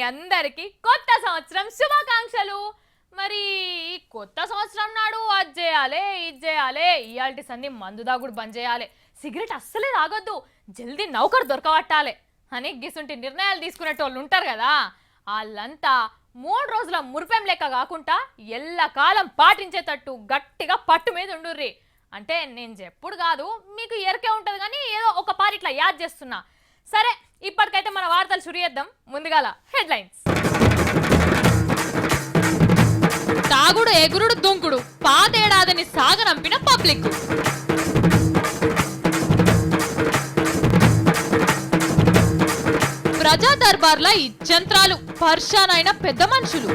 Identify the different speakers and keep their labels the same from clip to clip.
Speaker 1: అందరికి కొత్త సంవత్సరం శుభాకాంక్షలు. మరి ఈ కొత్త సంవత్సరం నాడు అది చేయాలి ఇది చేయాలి, ఇయాల్టి సంధి మందు దాగుడు బంద్ చేయాలి, సిగరెట్ అస్సలే తాగొద్దు, జల్దీ నౌకరు దొరకబట్టాలి అని గిసుంటి నిర్ణయాలు తీసుకునేటోళ్ళు ఉంటారు కదా. వాళ్ళంతా 3 రోజుల మురిపెం లెక్క కాకుండా ఎల్లకాలం పాటించేటట్టు గట్టిగా పట్టు మీద ఉండుర్రి. అంటే నేను చెప్పుడు కాదు, మీకు ఎరకే ఉంటుంది కానీ ఏదో ఒక పారి ఇట్లా యాద్ చేస్తున్నా. సరే, ఇప్పటికైతే మన వార్తలు షురు చేద్దాం. ముందుగాల హెడ్లైన్స్. తాగుడు ఎగురుడు దుంకుడు పాతేడాదిని సాగనంపిన పబ్లిక్. ప్రజా దర్బార్ల ఇచ్చంత్రాలు పర్షానైన పెద్ద మనుషులు.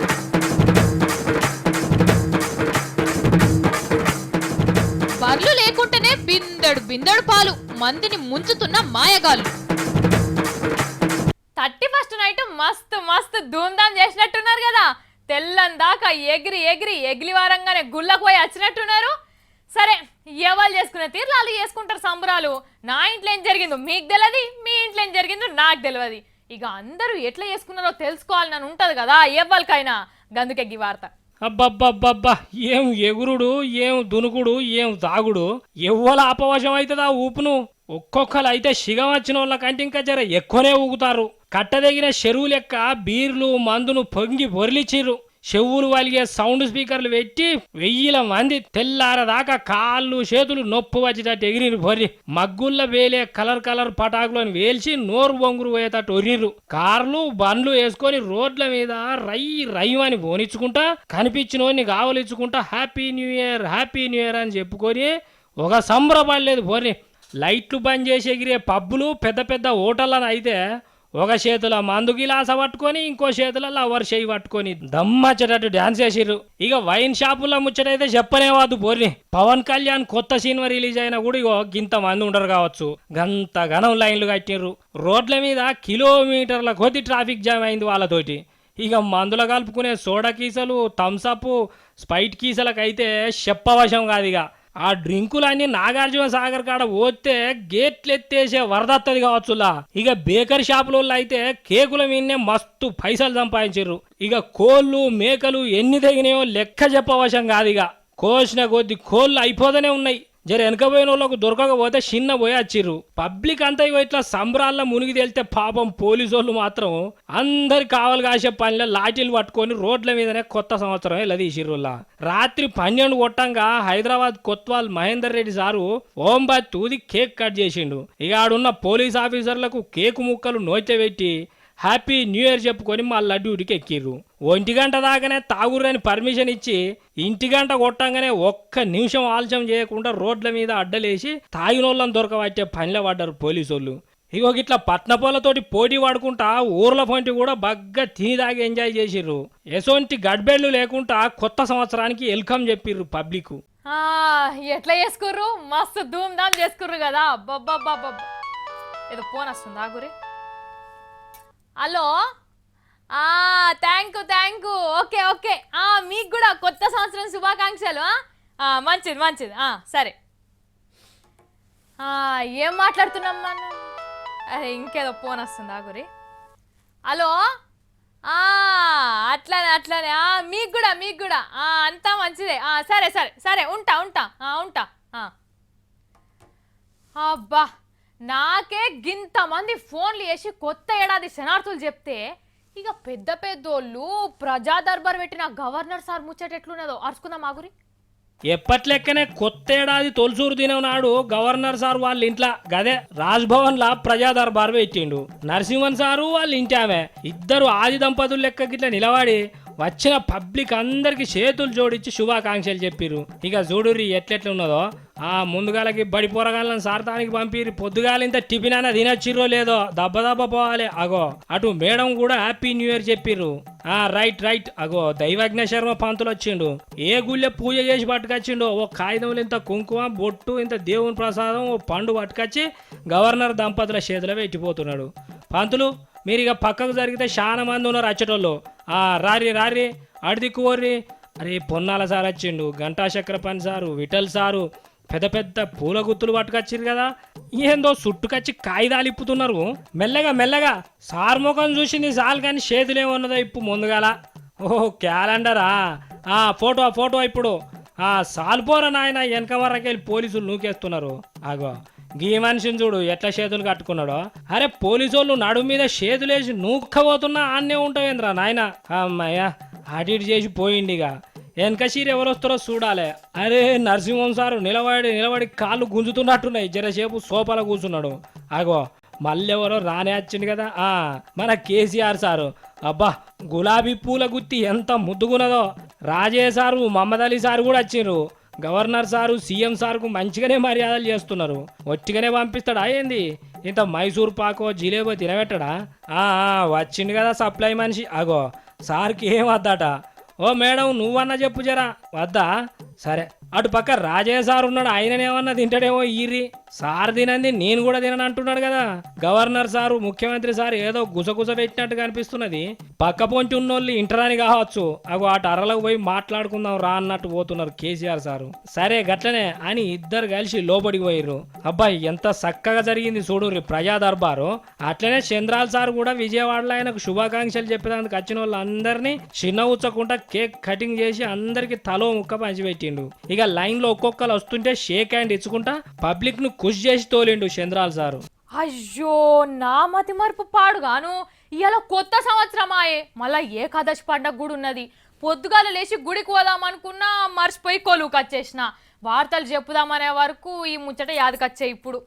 Speaker 1: బర్లు లేకుంటేనే బిందెడు బిందెడు పాలు మందిని ముంచుతున్న మాయగాళ్ళు. 31st నైట్ మస్తు మస్తు ధూమ్ధాం చేసినట్టున్నారు కదా. తెల్లని దాకా ఎగిరి ఎగిరి ఎగిలివారంగానే గుళ్ళకు పోయి వచ్చినట్టున్నారు. సరే, ఎవరు చేసుకునే తీర్లు వాళ్ళు చేసుకుంటారు సంబరాలు. నా ఇంట్లో ఏం జరిగిందో మీకు తెలియదు, మీ ఇంట్లో ఏం జరిగిందో నాకు తెలియదు. ఇక అందరూ ఎట్లా చేసుకున్నారో తెలుసుకోవాలని ఉంటది కదా ఎవరికైనా. గందుకే ఈ వార్త.
Speaker 2: అబ్బబ్బబ్బబ్బా, ఏం ఎగురుడు, ఏం దునుకుడు, ఏం తాగుడు. ఎవ్వల అపవశం అవుతుందా ఊపును. ఒక్కొక్కరు అయితే సిగం వచ్చిన వాళ్ళకంటే ఇంకా జర ఎక్కువనే ఊగుతారు. కట్టదగిన చెరువు లెక్క బీర్లు మందును పొంగి పొరిలిచ్చిర్రు. చెవులు వలిగే సౌండ్ స్పీకర్లు పెట్టి 1000 మంది తెల్లారదాకా కాళ్ళు చేతులు నొప్పు వచ్చేటట్టు ఎగిరిరు పొర్రి. మగ్గుల్లో వేలే కలర్ కలర్ పటాకులను వేల్చి నోరు బొంగురు పోయేటట్టు ఒర్రిర్రు. కార్లు బండ్లు వేసుకొని రోడ్ల మీద రయ్యమని పోనిచ్చుకుంటా కనిపించినోని కావలిచ్చుకుంటా హ్యాపీ న్యూ ఇయర్ అని చెప్పుకొని ఒక సంబరపడలేదు పొర్రి. లైట్లు బంద్ చేసి ఎగిరే పబ్బులు పెద్ద పెద్ద హోటళ్ళని అయితే ఒక చేతుల మందు గిలాస పట్టుకొని ఇంకో చేతుల లవర్ చేయి పట్టుకొని దమ్మచ్చేటట్టు డాన్స్ చేసిర్రు. ఇక వైన్ షాపుల్లో ముచ్చటైతే చెప్పనేవాదు పోర్ని. పవన్ కళ్యాణ్ కొత్త సినిమా రిలీజ్ అయినా కూడా ఇగో గింత మంది ఉండరు కావచ్చు. గంత ఘనం లైన్లు కట్టిర్రు. రోడ్ల మీద కిలోమీటర్ల కొద్ది ట్రాఫిక్ జామ్ అయింది వాళ్ళతోటి. ఇక మందులు కలుపుకునే సోడా కీసలు, థమ్సప్, స్ప్రైట్ కీసలకైతే చెప్పవశం కాదు. ఇక ఆ డ్రింకులన్నీ నాగార్జున సాగర్ కాడ పోతే గేట్లు ఎత్తేసే వరదత్తది కావచ్చులా. ఇక బేకరీ షాపుల అయితే కేకుల మీదనే మస్తు పైసలు సంపాదించారు. ఇక కోళ్ళు మేకలు ఎన్ని తగినాయో లెక్క చెప్పవశం కాదు. ఇక కోసిన కొద్ది కోళ్ళు అయిపోతూనే ఉన్నాయి. జర వెనకపోయిన వాళ్ళకు దొరకకపోతే చిన్న పోయి వచ్చిర్రు. పబ్లిక్ అంతా ఇగో ఇట్లా సంబరాల్లో మునిగి తేలితే పాపం పోలీసు వాళ్ళు మాత్రం అందరి కావలు కాసే పనిలో లాఠీలు పట్టుకొని రోడ్ల మీదనే కొత్త సంవత్సరం ఇలా తీసిర్రులా. రాత్రి 12 కొట్టంగా హైదరాబాద్ కొత్వాల్ మహేందర్ రెడ్డి సారు ఓంబాద్ తూది కేక్ కట్ చేసిండు. ఇక ఆడున్న పోలీస్ ఆఫీసర్లకు కేకు ముక్కలు నోచె పెట్టి హ్యాపీ న్యూ ఇయర్ చెప్పుకొని మళ్ళా డ్యూటీకి ఎక్కిర్రు. 1 గంట దాకానే తాగురని పర్మిషన్ ఇచ్చి 1 గంట కొట్టంగానే ఒక్క నిమిషం ఆలస్యం చేయకుండా రోడ్ల మీద అడ్డలేసి తాగినోళ్ళని దొరకబట్టే పనిలో పడ్డారు పోలీసోళ్ళు. ఇగో ఇట్లా పట్నపోలతోటి పోటీ పడుకుంటా ఊర్ల పొంటి కూడా బగ్గా తిని దాగి ఎంజాయ్ చేసిర్రు. ఎసొంటి గడ్బెళ్ళు లేకుండా కొత్త సంవత్సరానికి వెల్కమ్ చెప్పిర్రు పబ్లిక్.
Speaker 1: ఎట్లా చేసుకుర్రు, మస్తు ధూమ్ధాం చేసుకుర్రు కదా. అబ్బబ్బబ్బబ్బ, ఏదో ఫోన్ వస్తుంది ఆగురి. Hello, thank you. Okay okay, మీకు కూడా కొత్త సంవత్సరం శుభాకాంక్షలు. మంచిది. సరే, ఏం మాట్లాడుతున్నాం మనం? అరే ఇంకేదో ఫోన్ వస్తుంది ఆగురి. హలో, అట్లానే మీకు కూడా అంతా మంచిదే. సరే ఉంటా. అబ్బా, నాకే గింతమంది ఫోన్లు చేసి కొత్త ఏడాది శనార్థులు చెప్తే ఇక పెద్ద పెద్దోళ్ళు ప్రజా దర్బార్ పెట్టిన గవర్నర్ సార్ ముచ్చట ఎట్లున్నదో అరుచుకుందాం ఆగురి.
Speaker 2: ఎప్పట్లెక్కనే కొత్త ఏడాది తొలిసూరు దినం నాడు గవర్నర్ సార్ వాళ్ళ ఇంట్లో గదే రాజ్భవన్ లా ప్రజా దర్బార్ పెట్టిండు. నరసింహన్ సారు వాళ్ళ ఇంటి ఆమె ఇద్దరు ఆది దంపతులు లెక్క గిట్లా నిలబడి వచ్చిన పబ్లిక్ అందరికి చేతులు జోడించి శుభాకాంక్షలు చెప్పిర్రు. ఇక చూడుర్రి ఎట్లెట్లున్నదో. ముందుగాలకి బడి పోరగాళ్ళని సార్తానికి పంపిర్రు. పొద్దుగాలింత టిఫిన్ అయినా తినచ్చిర్రో లేదో దబ్బ పోవాలి. అగో అటు మేడం కూడా హ్యాపీ న్యూ ఇయర్ చెప్పిర్రు. రైట్. అగో దైవజ్ఞ శర్మ పంతులు వచ్చిండు. ఏ గుళ్ళె పూజ చేసి పట్టుకొచ్చిండో ఓ కాగితంలో ఇంత కుంకుమ బొట్టు ఇంత దేవుని ప్రసాదం ఓ పండు పట్టుకొచ్చి గవర్నర్ దంపతుల చేతిలో పెట్టిపోతున్నాడు. పంతులు మీరు ఇక పక్కకు జరిగితే చాలా మంది ఉన్నారు వచ్చేటోళ్ళు. రారి అడిదిక్కువర్రి. అరే పొన్నాల సార్ వచ్చిండు, గంటా చక్రపాణి సారు, విఠల్ సారు, పెద్ద పెద్ద పూల గుత్తులు పట్టుకొచ్చిర్రు కదా, ఏందో చుట్టుకొచ్చి కాగితాలు ఇప్పుతున్నారు. మెల్లగా మెల్లగా సార్ ముఖం చూసింది చాలు కానీ చేతులేమన్నదో ఇప్పు ముందుగాల. ఓహో క్యాలెండరా, ఫోటో ఫోటో ఇప్పుడు సాల్పోరా నాయన, వెనక వరకెళ్ళి పోలీసులు నూకేస్తున్నారు. ఆగో గీ మనిషిని చూడు ఎట్లా చేతులు కట్టుకున్నాడో. అరే పోలీసు వాళ్ళు నడుము మీద చేతులేసి నూక్కబోతున్నా ఆన్నే ఉంటావేంద్రా నాయన. అమ్మాయ్యా అటు ఇటు చేసి పోయిండిగా. వెనక సీరు ఎవరు వస్తారో చూడాలి. అరే నరసింహం సారు నిలబడి నిలబడి కాళ్ళు గుంజుతున్నట్టున్నాయి. జరసేపు సోఫాలో కూర్చున్నాడు. ఆగో మళ్ళీ ఎవరో రానే వచ్చింది కదా, మన కేసీఆర్ సారు. అబ్బా గులాబీ పూల గుత్తి ఎంత ముద్దుగున్నదో. రాజే సారు మహమ్మద్ అలీ సారు కూడా వచ్చిండ్రు. గవర్నర్ సారు సీఎం సార్కు మంచిగానే మర్యాదలు చేస్తున్నారు. ఒట్టిగానే పంపిస్తాడా ఏంది? ఇంత మైసూర్ పాకో జిలేబో తినబెట్టడా? వచ్చింది కదా సప్లై మనిషి. అగో సార్కి ఏం వద్దట. ఓ మేడం నువ్వన్నా చెప్పు జరా. వద్దా? సరే అటు పక్క రాజయ్య సార్ ఉన్నాడు, ఆయననేమన్నా తింటాడేమో ఈర్రి. సార్ తినంది నేను కూడా తినని అంటున్నాడు కదా. గవర్నర్ సారు ముఖ్యమంత్రి సార్ ఏదో గుసగుస పెట్టినట్టు కనిపిస్తున్నది. పక్క పొంచి ఉన్నోళ్ళు ఇంటరాని కావచ్చు. అగో అటు అరలకు పోయి మాట్లాడుకుందాం రా అన్నట్టు పోతున్నారు కేసీఆర్ సారు. సరే గట్లనే అని ఇద్దరు కలిసి లోపలికి పోయిర్రు. అబ్బాయి ఎంత చక్కగా జరిగింది చూడుర్రి ప్రజా దర్బారు. అట్లనే చంద్రాల్ సార్ కూడా విజయవాడలో ఆయనకు శుభాకాంక్షలు చెప్పేదానికి వచ్చిన వాళ్ళందరినీ చిన్న ఉచ్చకుండా కేక్ కటింగ్ చేసి అందరికి తలో ముక్క పంచిపెట్టిండు. ఇక లైన్ లో ఒక్కొక్కరు వస్తుంటే షేక్ హ్యాండ్ ఇచ్చుకుంటా పబ్లిక్ ను ఖుషి చేసి తోలిండు చంద్రాల్ సారు.
Speaker 1: అయ్యో నా మతి మరుపు పాడుగాను. ఇవాళ కొత్త సంవత్సరం ఆయే, మళ్ళా ఏకాదశి పండగ కూడా ఉన్నది. పొద్దుగాల లేచి గుడికి పోదామనుకున్నా మర్చిపోయి కొలువుకి వచ్చేసిన. వార్తలు చెప్పుదామనే వరకు ఈ ముచ్చట యాదకొచ్చే. ఇప్పుడు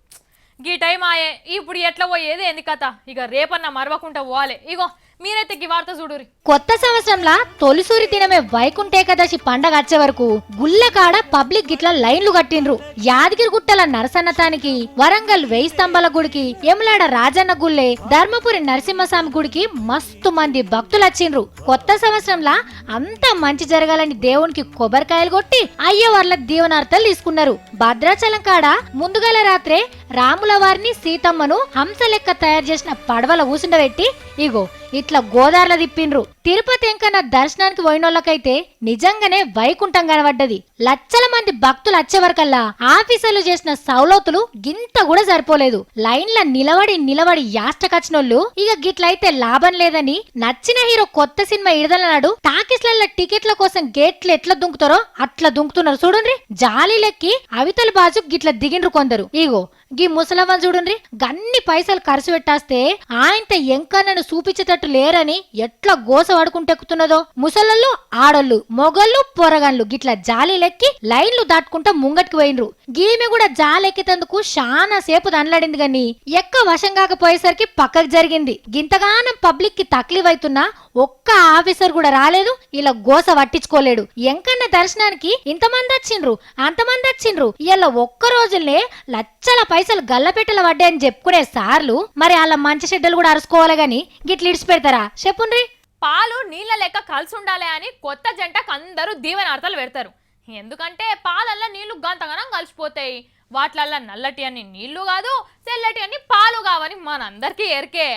Speaker 1: గీ టైం ఆయే, ఇప్పుడు ఎట్లా పోయేది ఏంది కథ. ఇక రేపన్నా మరవకుండా పోవాలి. ఇగో మీరైతే ఈ వార్త చూడురి.
Speaker 3: కొత్త సంవత్సరంలా తొలిసూరి దినమే వైకుంఠ ఏకాదశి పండగ వచ్చే వరకు గుళ్ళకాడ పబ్లిక్ గిట్ల లైన్లు కట్టిండ్రు. యాదగిరి గుట్టల నరసన్నతానికి, వరంగల్ వెయ్యి స్తంభాల గుడికి, ఎమ్లాడ రాజన్న గుళ్ళే, ధర్మపురి నరసింహస్వామి గుడికి మస్తు మంది భక్తులు వచ్చిండ్రు. కొత్త సంవత్సరంలా అంతా మంచి జరగాలని దేవునికి కొబ్బరికాయలు కొట్టి అయ్యవార్ల దీవనార్థాలు తీసుకున్నారు. భద్రాచలం కాడ ముందుగల రాత్రే రాముల వారిని సీతమ్మను హంస లెక్క తయారు చేసిన పడవల ఊసుండబెట్టి ఇగో ఇట్లా గోదార్ల తిప్పిండ్రు. తిరుపతి ఎంకన్న దర్శనానికి పోయినోళ్ళకైతే నిజంగానే వైకుంఠం కనబడ్డది. లక్షల మంది భక్తులు వచ్చేవరకల్లా ఆఫీసర్లు చేసిన సౌలతులు గింత కూడా సరిపోలేదు. లైన్ల నిలబడి నిలబడి యాస్టకచ్చినోళ్ళు ఇక గిట్లయితే లాభం లేదని నచ్చిన హీరో కొత్త సినిమా ఇడదల నాడు టాకీస్ల టికెట్ల కోసం గేట్లు ఎట్లా దుంకుతారో అట్లా దుంకుతున్నారు చూడండి. జాలి లెక్కి అవితల బాజు గిట్ల దిగిండ్రు కొందరు. ఇగో గీ ముసలవ్వని చూడండి, గన్ని పైసలు ఖర్చు పెట్టేస్తే ఆయనత ఎంకన్నను చూపించేటట్టు లేరని ఎట్లా గోస పడుకుంటెక్కుతున్నదో. ముసలళ్ళు, ఆడోళ్ళు, మొగళ్ళు, పొరగన్లు గిట్లా జాలి లెక్కి లైన్లు దాటుకుంటా ముంగటికి పోయినరు. గీమె కూడా జాలెక్కేందుకు చాలా సేపు దండలాడింది గాని ఎక్క వశం కాకపోయేసరికి పక్కకు జరిగింది. గింతగానం పబ్లిక్ కి తక్లీఫ్ అవుతున్నా ఒక్క ఆఫీసర్ కూడా రాలేదు. ఇలా గోస పట్టించుకోలేడు. ఎంకన్న దర్శనానికి ఇంతమంది వచ్చిండ్రు, అంతమంది వచ్చిండ్రు. ఇలా ఒక్క రోజులనే లచ్చల పైసలు గల్లపెట్టెల పడ్డాయని చెప్పుకునే సార్లు మరి వాళ్ళ మంచి చెడ్డలు కూడా అరుసుకోవాలి గాని గిట్ల ఇడిచి పెడతారా చెప్పుండ్రి.
Speaker 1: పాలు నీళ్ళ లెక్క కలిసి ఉండాలి అని కొత్త జంటకు అందరూ దీవెనార్థాలు పెడతారు. ఎందుకంటే పాలల్లో నీళ్లు గంతగనం కలిసిపోతాయి. వాటిలల్లా నల్లటి అన్ని నీళ్లు కాదు, తెల్లటి అన్ని పాలు కావని మనందరికీ ఎరికే.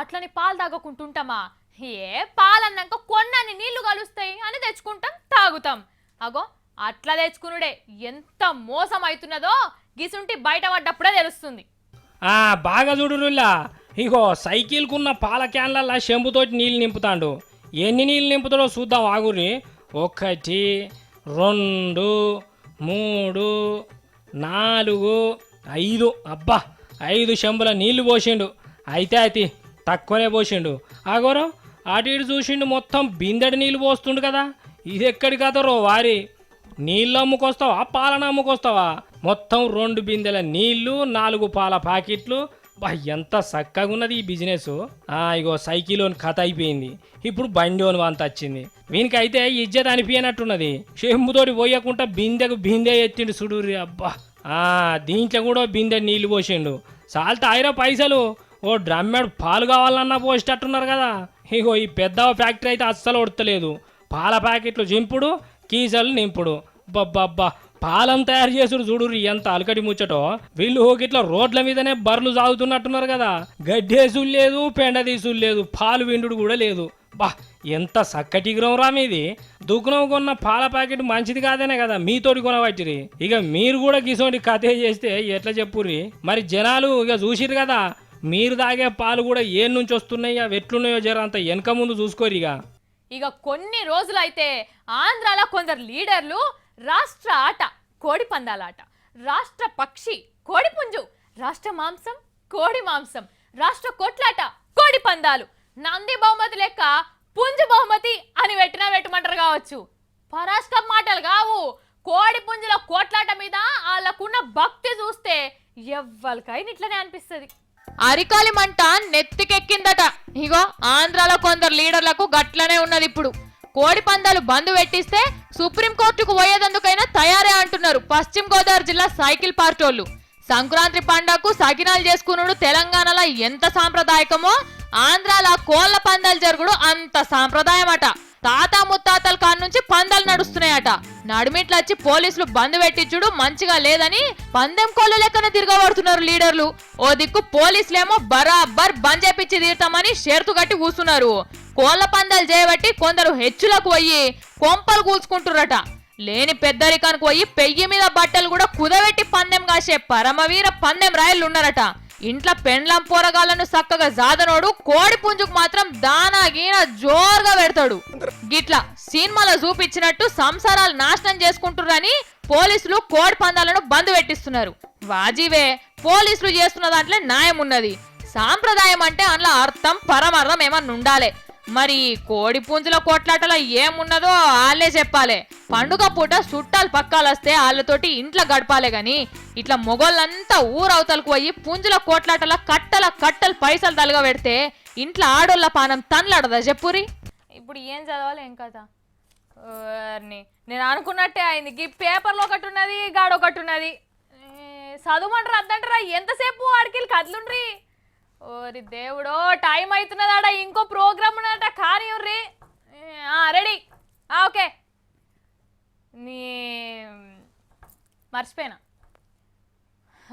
Speaker 1: అట్లని పాలు తాగకుంటుంటామా? పాలన్నాక కొన్నన్ని నీళ్లు కలుస్తాయి అని తెచ్చుకుంటాం, తాగుతాం. అగో అట్లా తెచ్చుకునుడే ఎంత మోసం అవుతున్నదో గిసుంటి బయట పడ్డప్పుడే తెలుస్తుంది.
Speaker 2: బాగా చూడురుల్లా, ఇగో సైకిల్కున్న పాల క్యాన్లల్లా చెంబుతోటి నీళ్ళు నింపుతాండు. ఎన్ని నీళ్ళు నింపుతాడో చూద్దాం ఆగురి. 1 2 3 4 5 అబ్బా 5 చెంబుల నీళ్లు పోసిండు. అయితే తక్కువనే పోసిండు. ఆగోరో అటు ఇటు చూసిండు, మొత్తం బిందెడి నీళ్ళు పోస్తుండు కదా. ఇది ఎక్కడి కదరో వారి. నీళ్ళు అమ్ముకొస్తావా పాలన అమ్ముకొస్తావా? మొత్తం 2 బిందెల నీళ్లు, 4 పాల ప్యాకెట్లు. బా ఎంత చక్కగా ఉన్నది ఈ బిజినెస్. ఇగో సైకిలోని కథ అయిపోయింది. ఇప్పుడు బండిలోని వంత వచ్చింది. వీనికైతే ఇజ్జత్ అనిపించినట్టున్నది. చెంబుతోటి పోయకుండా బిందెకు బిందె ఎత్తిండు సుడూరి. అబ్బా దీంట్లో కూడా బిందె నీళ్లు పోసిండు. సాల్ట్ ఆయిరా పైసలు. ఓ డ్రమ్మెడు పాలు కావాలన్నా పోసేటట్టున్నారు కదా. ఇగో ఈ పెద్ద ఫ్యాక్టరీ అయితే అస్సలు ఉడతలేదు. పాల ప్యాకెట్లు జింపుడు, కీసలు నింపుడు. బబ్బా పాలను తయారు చేసుడు చూడు ఎంత అలకటి ముచ్చటో. వీళ్ళు ఇట్లా రోడ్ల మీదనే బర్రెలు సాగుతున్నట్టున్నారు కదా. గడ్డేసులు లేదు, పెండ తీసులు లేదు, పాలు విండు కూడా లేదు. బా ఎంత చక్కటి గ్రహం మీది. దుగ్నం కొన్న పాల ప్యాకెట్ మంచిది కాదనే కదా మీతోటి కొనబట్టిరి. ఇక మీరు కూడా గిసోటి కథే చేస్తే ఎట్లా చెప్పుర్రి? మరి జనాలు ఇక చూసిరు కదా, మీరు తాగే పాలు కూడా ఏం నుంచి వస్తున్నాయో అవి ఎట్లున్నాయో జర అంత వెనక ముందు చూసుకోరు.
Speaker 1: ఇక కొన్ని రోజులైతే ఆంధ్రాలో కొందరు లీడర్లు రాష్ట్ర ఆట కోడి పందాలాట, రాష్ట్ర పక్షి కోడి పుంజు, రాష్ట్ర మాంసం కోడి మాంసం, రాష్ట్ర కొట్లాట కోడి పందాలు, నంది బహుమతి లెక్క పుంజు బహుమతి అని పెట్టమంటారు కావచ్చు. పరాష్క మాటలు కావు. కోడి పుంజుల కోట్లాట మీద వాళ్ళకున్న భక్తి చూస్తే ఎవ్వరికైనా ఇట్లనే అనిపిస్తుంది. అరికాలి మంట నెత్తికెక్కిందట. ఇగో ఆంధ్రాలో కొందరు లీడర్లకు గట్లనే ఉన్నది. ఇప్పుడు కోడి పందాలు బంద్ పెట్టిస్తే సుప్రీంకోర్టుకు పోయేదందుకైనా తయారే అంటున్నారు పశ్చిమ గోదావరి జిల్లా సైకిల్ పార్టోళ్ళు. సంక్రాంతి పండగకు సకినాలు చేసుకున్నాడు తెలంగాణలో ఎంత సాంప్రదాయకమో ఆంధ్రాలో కోళ్ల పందాలు జరుగుడు అంత సాంప్రదాయమట. తాత ముత్తాతల కాడ నుంచి పందాలు నడుస్తున్నాయట. నడుమిట్లు వచ్చి పోలీసులు బంద్ పెట్టించుడు మంచిగా లేదని పందెం కోళ్ళ లెక్కన తిరగబడుతున్నారు లీడర్లు. ఓ దిక్కు పోలీసులేమో బరాబర్ బంద్ చేపించి తీరుతామని షేర్తు గట్టి కూస్తున్నారు. కోళ్ల పందాలు చేయబట్టి కొందరు హెచ్చులకు పోయి కొంపలు కూల్చుకుంటుర్రట. లేని పెద్దరికానికి పోయి పెయ్యి మీద బట్టలు కూడా కుదబెట్టి పందెం కాసే పరమవీర పందెం రాయలు ఉన్నారట. ఇంట్లో పెండ్లం పోరగాళ్లను చక్కగా జాదనోడు కోడి పుంజుకు మాత్రం దానా గీన జోరుగా పెడతాడు. గిట్లా సినిమాలో చూపించినట్టు సంసారాలు నాశనం చేసుకుంటుర్రని పోలీసులు కోడి పందాలను బంద్ పెట్టిస్తున్నారు. వాజీవే, పోలీసులు చేస్తున్న దాంట్లో న్యాయం ఉన్నది. సాంప్రదాయం అంటే అందులో అర్థం పరమార్థం ఏమన్నా ఉండాలి. మరి కోడి పుంజుల కోట్లాటలో ఏమున్నదో వాళ్ళే చెప్పాలి. పండుగ పూట చుట్టాలు పక్కాలు వస్తే వాళ్ళతోటి ఇంట్లో గడపాలే గాని ఇట్లా మొగోళ్ళంతా ఊరవతలకు పోయి పుంజుల కోట్లాటల కట్టలు పైసలు తలగా పెడితే ఇంట్లో ఆడోళ్ళ పానం తనలాడదా చెప్పురి? ఇప్పుడు ఏం చదవాలి ఏం కదా నేను అనుకున్నట్టే అయింది. ఈ పేపర్లో ఒకటి ఉన్నది, గాడొకటి ఉన్నది. చదువుమంటారు అద్దంటారా? ఎంతసేపు ఆడికి కదలుండ్రి. ఓరి దేవుడో, టైం అవుతున్నదాడ, ఇంకో ప్రోగ్రామ్ ఉన్నదట. కానీ రెడీ? ఓకే. నీ మర్చిపోయినా.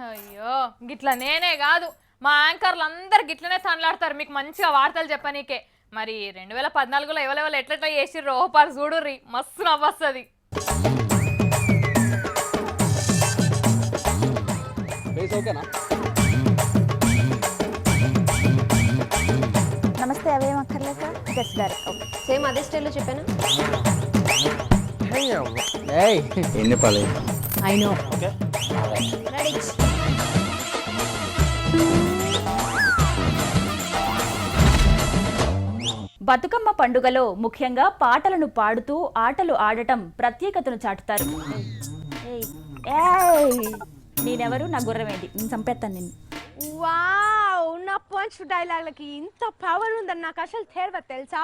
Speaker 1: అయ్యో, గిట్లా నేనే కాదు మా యాంకర్లు అందరు గిట్లనే తనలాడతారు మీకు మంచిగా వార్తలు చెప్పనీకే. మరి 2014లో ఎవరెవరు ఎట్లెట్లా చేసిర్రో ఓపారు చూడుర్రి, మస్తు నవ్వొస్తుంది.
Speaker 4: నమస్తే, అవేం అక్కర్లేక జస్ట్ డైరెక్ట్. ఓకే, సేమ్ అదే స్టైల్లో చెప్పాను.
Speaker 5: ఎన్ని పాలు?
Speaker 4: I know. రెడీ? బతుకమ్మ పండుగలో ముఖ్యంగా పాటలను పాడుతూ ఆటలు ఆడటం ప్రత్యేకతను చాటుతారు. నేనెవరు? నా గుర్రమేంటి? నేను చంపేస్తాను నిన్ను.
Speaker 6: వావ్, నా పంచ్ డైలాగ్లకి ఇంత పవర్ ఉందని నాకు అసలు తెలియదు తెలుసా?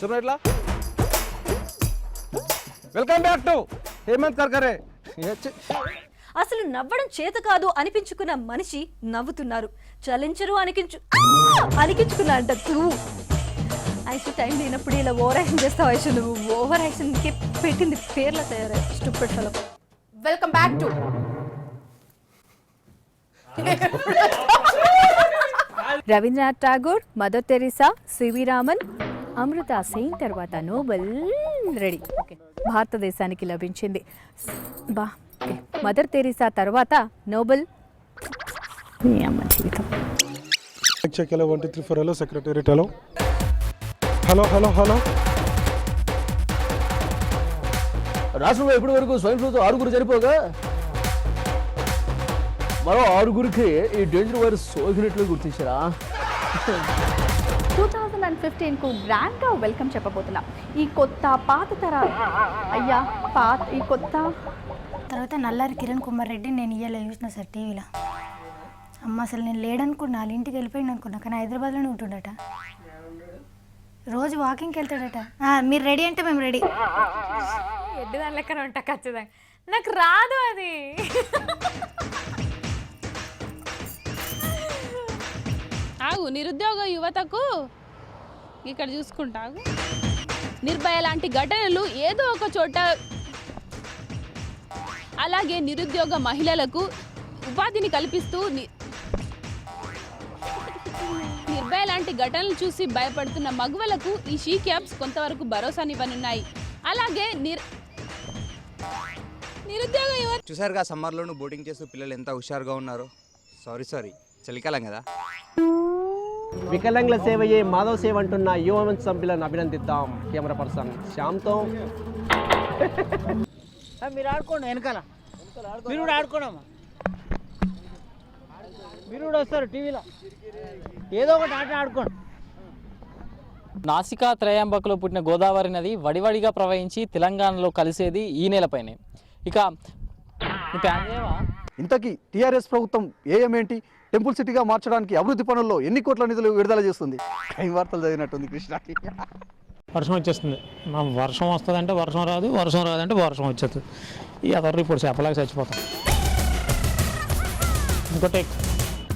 Speaker 5: చెప్పట్లా. Welcome back to Hemant Karkare.
Speaker 6: అసలు నవ్వడం చేత కాదు అనిపించుకున్న మనిషి నవ్వుతున్నారు. చలించరు అనిపించుకున్నా అంట. ఐసు టైం లేనప్పుడు ఇలా ఓవర్ యాక్షన్ చేస్తావు. ఐసు నువ్వు ఓవర్ యాక్షన్ కి పెట్టింది పేర్ల తయారై stupid fellow. Welcome back to Rabindranath Tagore, Mother Teresa, CV Raman, Amrita Sen తర్వాత నోబెల్. రెడీ? ఓకే. భారతదేశానికి లభించింది. మదర్ తెరీసా తర్వాత నోబెల్. జీవితం.
Speaker 7: Check hello 1 2 3 4 hello secretariat hello hello hello hello.
Speaker 8: రాష్ట్రంలో ఇప్పటి వరకు స్వైన్ ఫ్లూతో 6 చనిపోగా మరో 6 ఈ డేంజర్ వైరస్ సోకినట్లు గుర్తించారా?
Speaker 4: 2015కు గ్రాండ్గా వెల్కమ్ చెప్పబోతున్నా. ఈ కొత్త పాత తరాలు అయ్యా ఈ కొత్త
Speaker 9: తర్వాత నల్లారి కిరణ్ కుమార్ రెడ్డి నేను ఇయ్యాల చూసిన సార్ టీవీలో. అమ్మ అసలు నేను లేడనుకున్నా, వాళ్ళ ఇంటికి వెళ్ళిపోయింది అనుకున్నా, కానీ హైదరాబాద్లోనే ఉంటుండట. రోజు వాకింగ్కి వెళ్తాడట. మీరు రెడీ అంటే మేము రెడీ.
Speaker 1: ఎడ్డి దాని లెక్కన ఉంటా ఖచ్చితంగా. నాకు రాదు అది.
Speaker 10: ఆగు, నిరుద్యోగ యువతకు ఇక్కడ చూసుకుంటాగు. నిర్భయ లాంటి ఘటనలు ఏదో ఒక చోట, అలాగే నిరుద్యోగ మహిళలకు ఉపాధిని కల్పిస్తూ నిర్భయ లాంటి ఘటనలు చూసి భయపడుతున్న మగువలకు ఈ షీ క్యాబ్స్ కొంతవరకు భరోసానివ్వనున్నాయి. అలాగే నిరుద్యోగ యువత
Speaker 5: చూసారుగా సమ్మర్లోనూ బోటింగ్ చేస్తూ పిల్లలు ఎంత హుషారుగా ఉన్నారు. సారీ చలికాలం కదా.
Speaker 8: వికలాంగుల సేవయే మాధవ సేవ అంటున్న యువ సభ్యులను అభినందిద్దాం. Camera person శ్యామ్తో.
Speaker 11: మీరు ఆడుకోండి వెనకాల, మీరు కూడా ఆడుకోండమ్మా, మీరు కూడా వస్తారు టీవీలో ఏదో ఒకటి ఆట ఆడుకోండి. నాసికా త్రయాంబకలో పుట్టిన గోదావరి నది వడివడిగా ప్రవహించి తెలంగాణలో కలిసేది ఈ నెలపైనే. ఇక
Speaker 5: ఇంతకీ టీఆర్ఎస్ ప్రభుత్వం ఏమేంటి టెంపుల్ సిటీగా మార్చడానికి అభివృద్ధి పనుల్లో ఎన్ని కోట్ల నిధులు విడుదల చేస్తుంది? టైం వార్తలు చదివినట్టుంది కృష్ణకి.
Speaker 2: వర్షం వచ్చేస్తుంది. వర్షం వస్తుందంటే వర్షం రాదు, వర్షం రాదంటే వర్షం వచ్చేస్తుంది. ఈ అదర్రు ఇప్పుడు చెప్పలాగా చచ్చిపోతాం. ఇంకోటి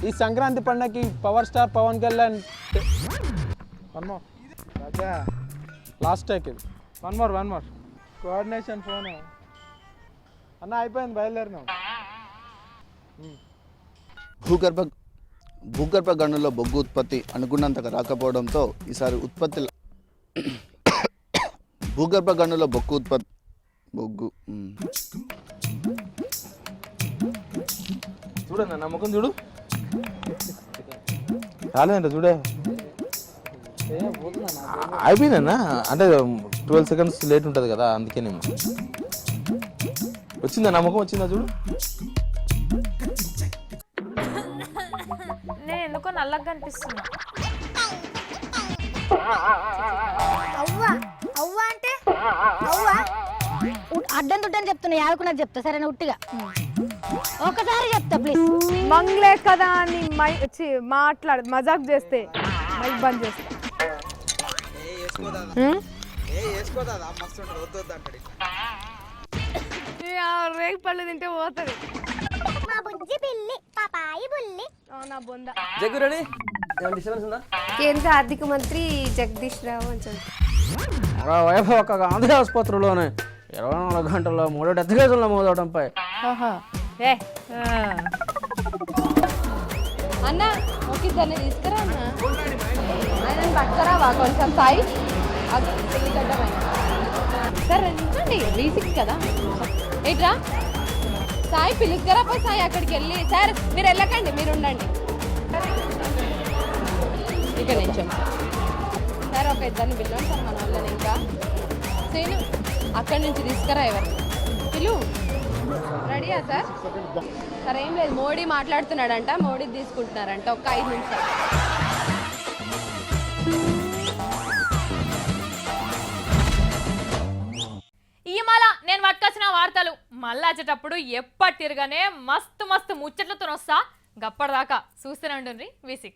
Speaker 5: ఈ సంక్రాంతి పండగకి power star Pawan Kalyan last take ఇది వన్ మోర్ కోఆర్డినేషన్ ఫోన్ అన్న అయిపోయింది, బయలుదేరినాం.
Speaker 12: భూగర్భ గనుల్లో బొగ్గు ఉత్పత్తి అనుకున్నంతగా రాకపోవడంతో ఈసారి భూగర్భ గనుల్లో బొగ్గు
Speaker 5: చూడన్న నా ముఖం చూడు, రాలేదంట చూడే. అయిపోయిందన్నా, అంటే 12 seconds లేట్ ఉంటుంది కదా, అందుకే నేను వచ్చిందా నా ముఖం వచ్చిందా చూడు.
Speaker 1: నేను ఎందుకో నల్లగా అనిపిస్తున్నా.
Speaker 3: అవ్వ అంటే అడ్డం తుడ్డని చెప్తున్నా, యాదకున్నది చెప్తా సరేనా? ఉట్టిగా ఒకసారి చెప్తా ప్లీజ్.
Speaker 4: మంగ్లే కదా అని మాట్లాడు, మజాక్ చేస్తే మైక్ బంద్ చేస్తా. రేగి పళ్ళు తింటే పోతుంది. నా బొంద.
Speaker 8: జగ్గురెడ్డి డిస్టర్బెన్స్ ఉందా?
Speaker 9: కేంద్ర ఆర్థిక మంత్రి జగదీష్ రావు అని
Speaker 8: వైభవ్ ఒక గాంధీ ఆసుపత్రిలోనే 24 గంటల్లో 3 డెత్ కేసులు నమోదవడంపై
Speaker 6: అన్న ఓకే దాన్ని తీసుకురా అన్న, ఆయన పట్టుకురావా కొంచెం సాయి సరే నించండి. V6 కదా ఏంట్రా సాయి పిలుస్తారా పోయి సాయి అక్కడికి వెళ్ళి. సార్ మీరు వెళ్ళకండి, మీరు ఉండండి ఇక్కడ నించోండి సార్. ఒక ఇద్దరిని పిలవండి సార్ మన వాళ్ళని. ఇంకా నేను అక్కడి నుంచి తీసుకురా ఎవరు పిలువు. రెడీయా సార్? సరే ఏం లేదు, మోడీ మాట్లాడుతున్నాడంట, మోడీ తీసుకుంటున్నారంట. ఒక 5 నిమిషాలు.
Speaker 1: ఇవాళ నేను పట్టుకొచ్చిన వార్తలు మళ్ళా వచ్చేటప్పుడు ఎప్పటి తిరగానే మస్తు ముచ్చట్లతో వస్తా. గప్పటిదాకా చూస్తూనే ఉండండి V6.